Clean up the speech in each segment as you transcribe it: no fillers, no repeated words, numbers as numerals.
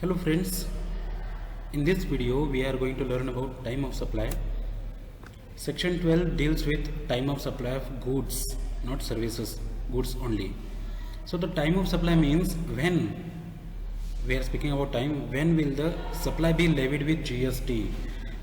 Hello friends, in this video we are going to learn about time of supply. Section 12 deals with time of supply of goods, not services, goods only. So the time of supply means when we are speaking about time, when will the supply be levied with GST?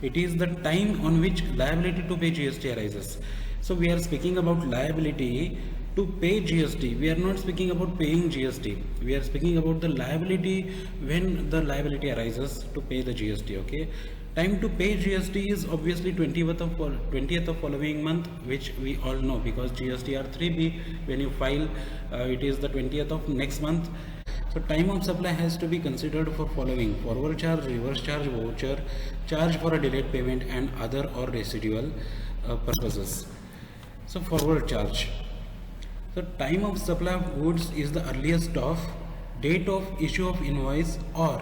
It is the time on which liability to pay GST arises. So we are speaking about liability to pay GST. We are not speaking about paying GST. We are speaking about the liability when the liability arises to pay the GST. Okay. Time to pay GST is obviously 20th of following month, which we all know because GST R3B when you file it is the 20th of next month. So time of supply has to be considered for following: forward charge, reverse charge, voucher, charge for a delayed payment and other or residual purposes. So forward charge. The time of supply of goods is the earliest of date of issue of invoice or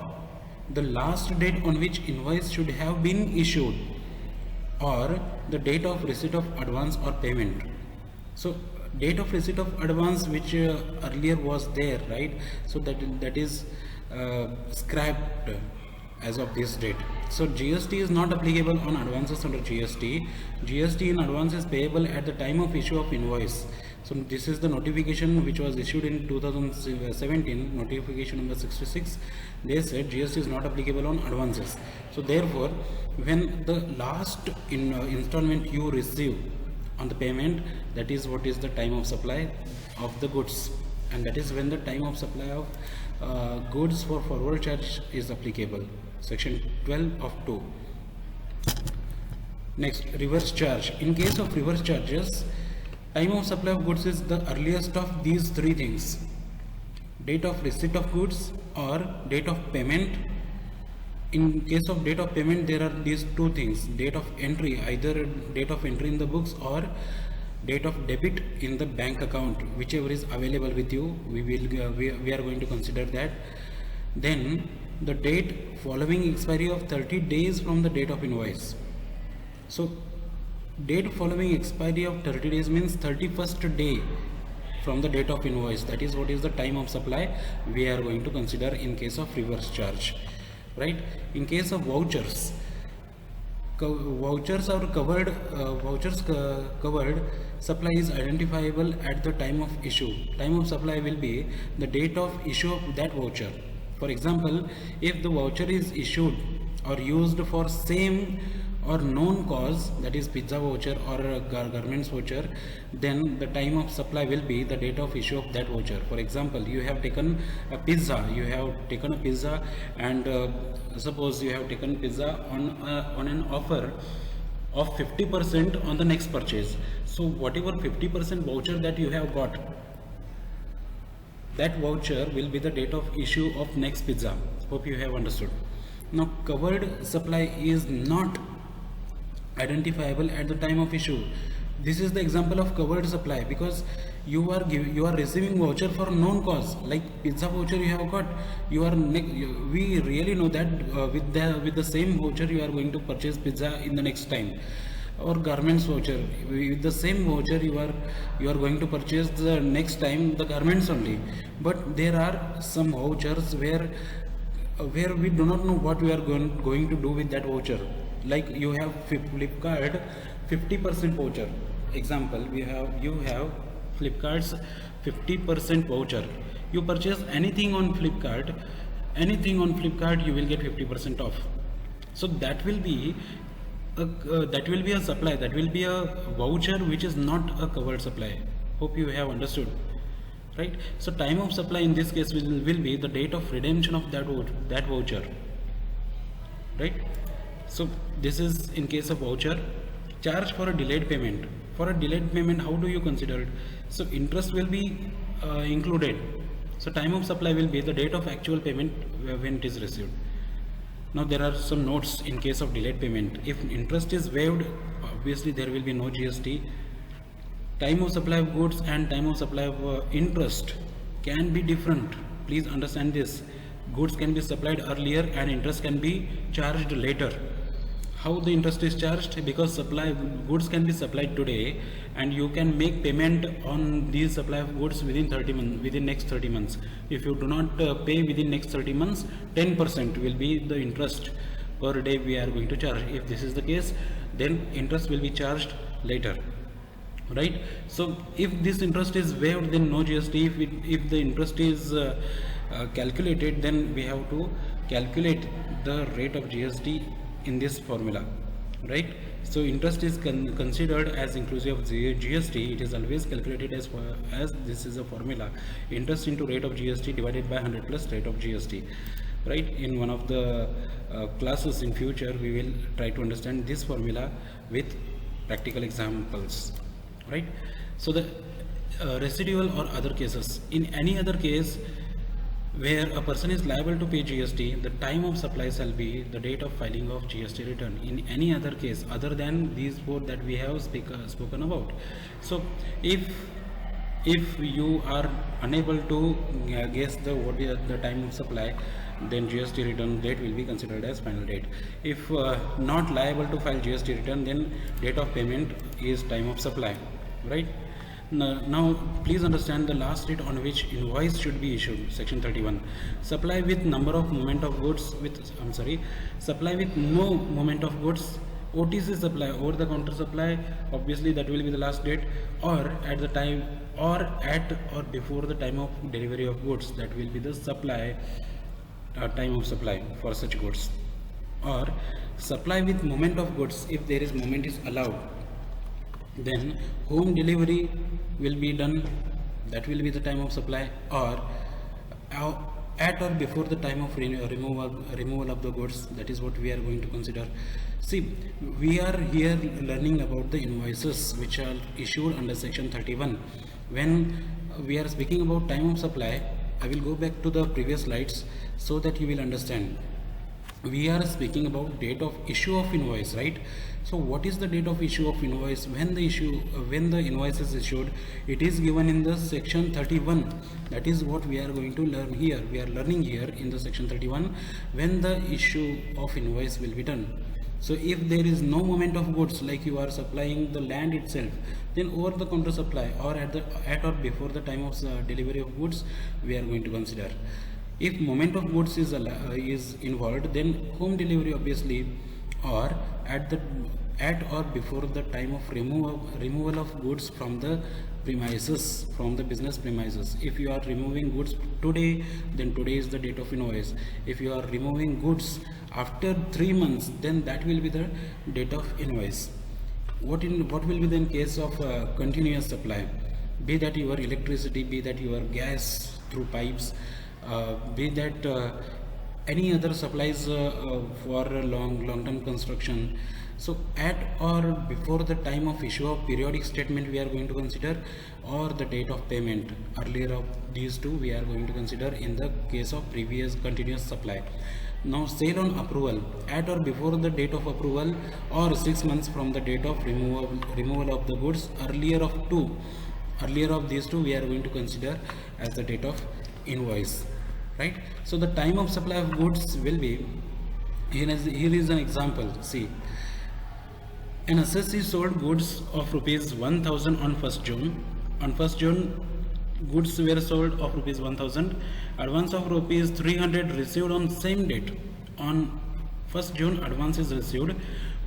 the last date on which invoice should have been issued or the date of receipt of advance or payment. So date of receipt of advance which earlier was there, right? So that is scrapped as of this date. So GST is not applicable on advances under GST. GST in advance is payable at the time of issue of invoice. So this is the notification which was issued in 2017, notification number 66. They said GST is not applicable on advances. So therefore, when the last installment you receive on the payment, that is what is the time of supply of the goods, and that is when the time of supply of goods for forward charge is applicable. Section 12 of 2. Next, reverse charge. In case of reverse charges, time of supply of goods is the earliest of these three things: date of receipt of goods or date of payment. In case of date of payment, there are these two things: date of entry, either date of entry in the books or date of debit in the bank account, whichever is available with you. We are going to consider that. Then the date following expiry of 30 days from the date of invoice. So date following expiry of 30 days means 31st day from the date of invoice. That is what is the time of supply we are going to consider in case of reverse charge, right? In case of vouchers, vouchers are covered. Covered supply is identifiable at the time of issue. Time of supply will be the date of issue of that voucher. For example, if the voucher is issued or used for same or known cause, that is pizza voucher or garments voucher, then the time of supply will be the date of issue of that voucher. For example, you have taken a pizza, and suppose you have taken pizza on an offer of 50% on the next purchase. So whatever 50% voucher that you have got, that voucher will be the date of issue of next pizza. Hope you have understood. Now covered supply is not identifiable at the time of issue. This is the example of covered supply because you are receiving voucher for known cause, like pizza voucher you have got. We really know that with the same voucher you are going to purchase pizza in the next time. Or garments voucher, with the same voucher you are going to purchase the next time the garments only. But there are some vouchers where we do not know what we are going to do with that voucher. Like you have Flipkart 50% voucher. Example, you have Flipkart's 50% voucher. You purchase anything on Flipkart, you will get 50% off. So that will be a supply, that will be a voucher which is not a covered supply. Hope you have understood, right? So time of supply in this case will be the date of redemption of that voucher, right? So this is in case of voucher. Charge for a delayed payment. For a delayed payment, how do you consider it? So interest will be included. So time of supply will be the date of actual payment when it is received. Now there are some notes in case of delayed payment. If interest is waived, obviously there will be no GST. Time of supply of goods and time of supply of interest can be different. Please understand this. Goods can be supplied earlier and interest can be charged later. how the interest is charged? Because supply goods can be supplied today, and you can make payment on these supply of goods within 30 months, within next 30 months. If you do not pay within next 30 months, 10% will be the interest per day we are going to charge. If this is the case, then interest will be charged later, right? So if this interest is waived, then no GST. If the interest is calculated, then we have to calculate the rate of GST in this formula, right? So interest is considered as inclusive of GST. It is always calculated as this is a formula: interest into rate of GST divided by 100 plus rate of GST, right? In one of the classes in future, we will try to understand this formula with practical examples, right? So the residual or other cases, in any other case where a person is liable to pay GST, the time of supply shall be the date of filing of GST return. In any other case other than these four that we have spoken about. So if you are unable to guess what is the time of supply, then GST return date will be considered as final date. If not liable to file GST return, then date of payment is time of supply, right? Now please understand the last date on which invoice should be issued. Section 31. Supply with number of moment of goods supply with no moment of goods, OTC supply, over the counter supply, obviously that will be the last date, or at the time, or at or before the time of delivery of goods, that will be the supply time of supply for such goods. Or supply with moment of goods, if there is moment is allowed, then home delivery will be done, that will be the time of supply, or at or before the time of removal of the goods, that is what we are going to consider. See, we are here learning about the invoices which are issued under section 31. When we are speaking about time of supply, I will go back to the previous slides so that you will understand. We are speaking about date of issue of invoice, right? So what is the date of issue of invoice? When the invoice is issued, it is given in the section 31. That is what we are going to learn here. We are learning here in the section 31 when the issue of invoice will be done. So if there is no moment of goods, like you are supplying the land itself, then over the counter supply, or at or before the time of delivery of goods, we are going to consider. If moment of goods is involved, then home delivery obviously, or at or before the time of removal of goods from the premises, from the business premises. If you are removing goods today, then today is the date of invoice. If you are removing goods after 3 months, then that will be the date of invoice. What will be the in case of continuous supply? Be that your electricity, be that your gas through pipes, be that any other supplies for long-term construction. So at or before the time of issue of periodic statement we are going to consider, or the date of payment. Earlier of these two we are going to consider in the case of previous continuous supply. Now sale on approval, at or before the date of approval, or 6 months from the date of removal of the goods. Earlier of these two we are going to consider as the date of invoice, right? So the time of supply of goods will be, here is an example. See, an assessee sold goods of rupees 1000 on 1st June. On 1st June, goods were sold of rupees 1000. Advance of rupees 300 received on same date. On 1st June, advance is received.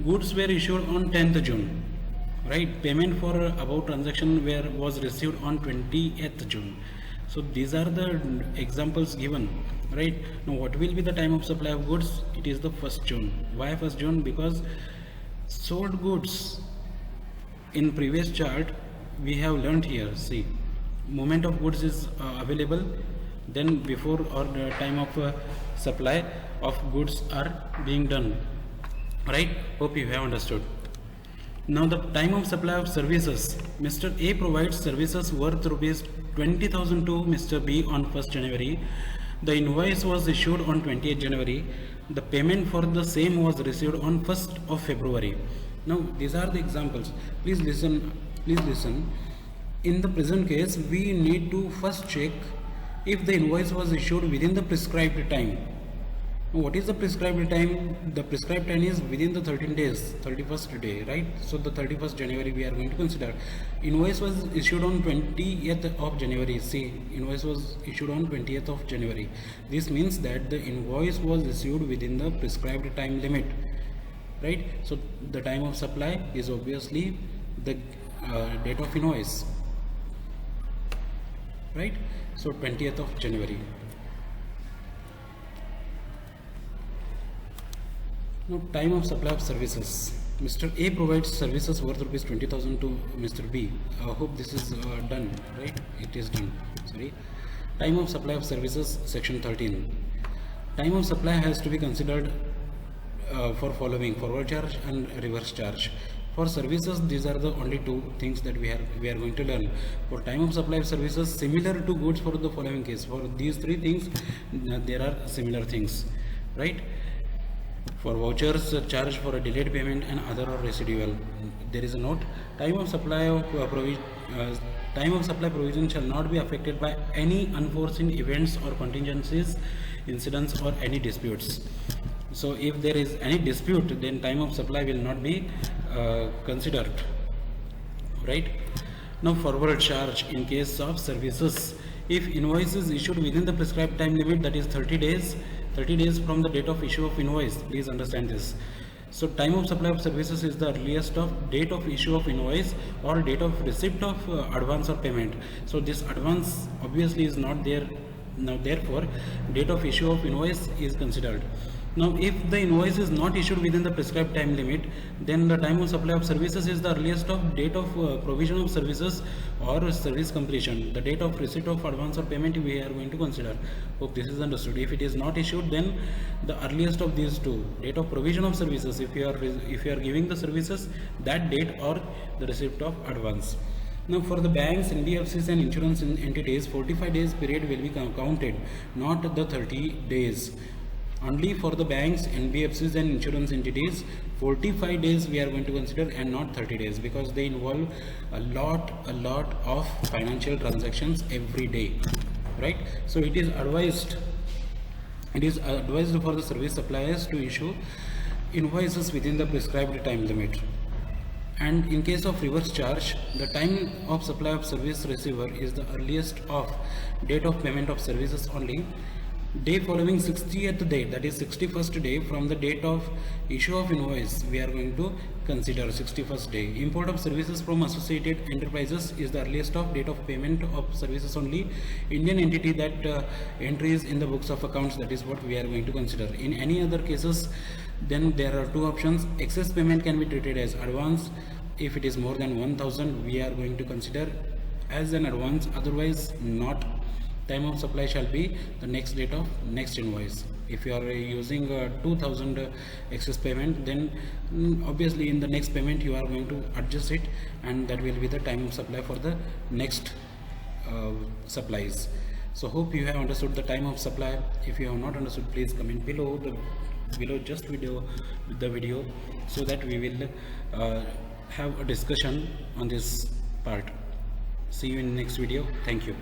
Goods were issued on 10th June. Right? Payment for above transaction was received on 20th June. So these are the examples given, right? Now what will be the time of supply of goods? It is the 1st June. Why 1st June? Because sold goods in previous chart we have learnt here. See, moment of goods is available, then before or the time of supply of goods are being done, right? Hope you have understood. Now the time of supply of services. Mr. A provides services worth rupees 20,000 to Mr. B on 1st January. The invoice was issued on 28th January. The payment for the same was received on 1st of February. Now these are the examples. Please listen. In the present case, we need to first check if the invoice was issued within the prescribed time. Now, what is the prescribed time? The prescribed time is within the 13 days, 31st day, right? So the 31st January we are going to consider. Invoice was issued on 20th of January. See, invoice was issued on 20th of January. This means that the invoice was issued within the prescribed time limit, right? So the time of supply is obviously the date of invoice, right? So 20th of January. Now, time of supply of services. Mr. A provides services worth rupees 20,000 to Mr. B. I hope this is done, right? It is done. Sorry. Time of supply of services, section 13. Time of supply has to be considered for following: forward charge and reverse charge. For services, these are the only two things that we are going to learn. For time of supply of services, similar to goods for the following case. For these three things, there are similar things, right? For vouchers, charge for a delayed payment and other or residual. There is a note: time of supply of provision shall not be affected by any unforeseen events or contingencies, incidents, or any disputes. So if there is any dispute, then time of supply will not be considered, right? Now, forward charge in case of services. If invoice is issued within the prescribed time limit, that is 30 days from the date of issue of invoice, please understand this. So time of supply of services is the earliest of date of issue of invoice or date of receipt of advance or payment. So this advance obviously is not there now, therefore date of issue of invoice is considered. Now, if the invoice is not issued within the prescribed time limit, then the time of supply of services is the earliest of date of provision of services or service completion. The date of receipt of advance or payment we are going to consider. Hope this is understood. If it is not issued, then the earliest of these two: date of provision of services, if you are giving the services, that date, or the receipt of advance. Now, for the banks, NBFCs and insurance entities, 45 days period will be counted, not the 30 days. Only for the banks, NBFCs and insurance entities, 45 days we are going to consider and not 30 days, because they involve a lot of financial transactions every day, right? So it is advised for the service suppliers to issue invoices within the prescribed time limit. And in case of reverse charge, the time of supply of service receiver is the earliest of date of payment of services only. Day following 60th day, that is 61st day from the date of issue of invoice, we are going to consider 61st day. Import of services from associated enterprises is the earliest of date of payment of services only. Indian entity that entries in the books of accounts, that is what we are going to consider. In any other cases, then there are two options. Excess payment can be treated as advance. If it is more than 1,000, we are going to consider as an advance, otherwise not. Time of supply shall be the next date of next invoice. If you are using 2,000 excess payment, then obviously in the next payment you are going to adjust it, and that will be the time of supply for the next supplies. So hope you have understood the time of supply. If you have not understood, please comment below the video, so that we will have a discussion on this part. See you in the next video. Thank you.